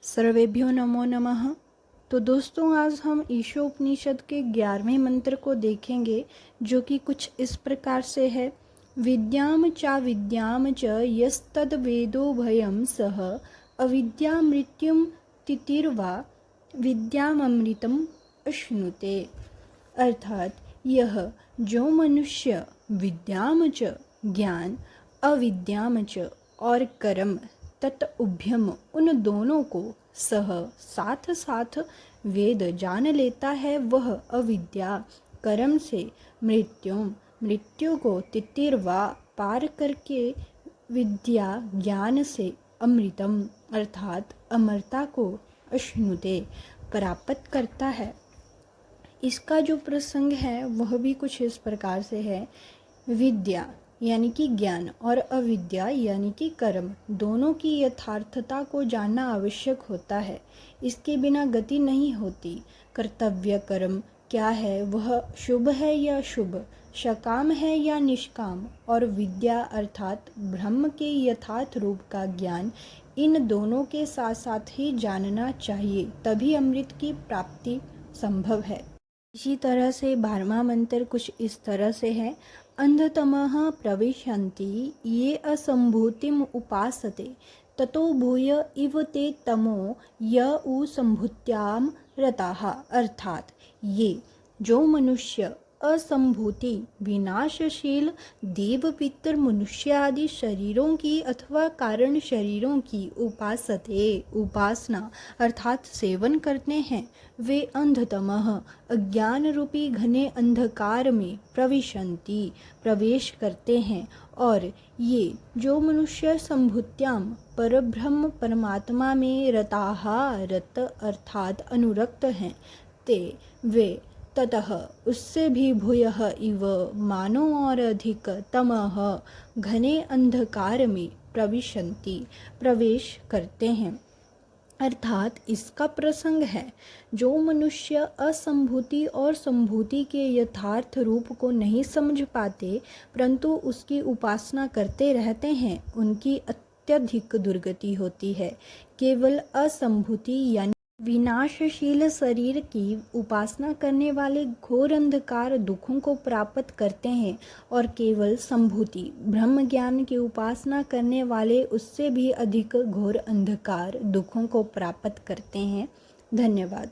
सर्वेभ्यो नमो नमः। तो दोस्तों, आज हम ईशोपनिषद के 11वें मंत्र को देखेंगे, जो कि कुछ इस प्रकार से है। विद्याम चा विद्याम च यस्तद वेदो भयम सह अविद्या मृत्युम तितिर्वा विद्यामृतम अश्नुते। अर्थात यह जो मनुष्य विद्याम च ज्ञान, अविद्याम च और कर्म तत् उभयम उन दोनों को सह साथ साथ वेद जान लेता है, वह अविद्या कर्म से मृत्यु को तितिर्वा पार करके विद्या ज्ञान से अमृतम अर्थात अमरता को अश्नुते प्राप्त करता है। इसका जो प्रसंग है वह भी कुछ इस प्रकार से है। विद्या यानी कि ज्ञान और अविद्या यानी कि कर्म दोनों की यथार्थता को जानना आवश्यक होता है। इसके बिना गति नहीं होती। कर्तव्य कर्म क्या है, वह शुभ है या शुभ, सकाम है या निष्काम, और विद्या अर्थात ब्रह्म के यथार्थ रूप का ज्ञान, इन दोनों के साथ साथ ही जानना चाहिए, तभी अमृत की प्राप्ति संभव है। इसी तरह से 12वां मंत्र कुछ इस तरह से है। अंधतमः प्रविशन्ति ये असंभूतिम उपासते ततो भूय इव ते तमो य उ संभूत्याम रताः। अर्थात ये जो मनुष्य असंभूति विनाशशील देव पितर मनुष्य आदि शरीरों की अथवा कारण शरीरों की उपासना अर्थात सेवन करते हैं, वे अंधतमः अज्ञान रूपी घने अंधकार में प्रवेश करते हैं। और ये जो मनुष्य संभूत्याम परब्रह्म परमात्मा में रत अर्थात अनुरक्त हैं, ते वे ततः उससे भी भूयः इव मानो और अधिक तमः घने अंधकार में प्रवेश करते हैं। अर्थात इसका प्रसंग है, जो मनुष्य असंभूति और संभूति के यथार्थ रूप को नहीं समझ पाते परंतु उसकी उपासना करते रहते हैं, उनकी अत्यधिक दुर्गति होती है। केवल असंभूति यानी विनाशशील शरीर की उपासना करने वाले घोर अंधकार दुखों को प्राप्त करते हैं, और केवल संभूति ब्रह्म ज्ञान की उपासना करने वाले उससे भी अधिक घोर अंधकार दुखों को प्राप्त करते हैं। धन्यवाद।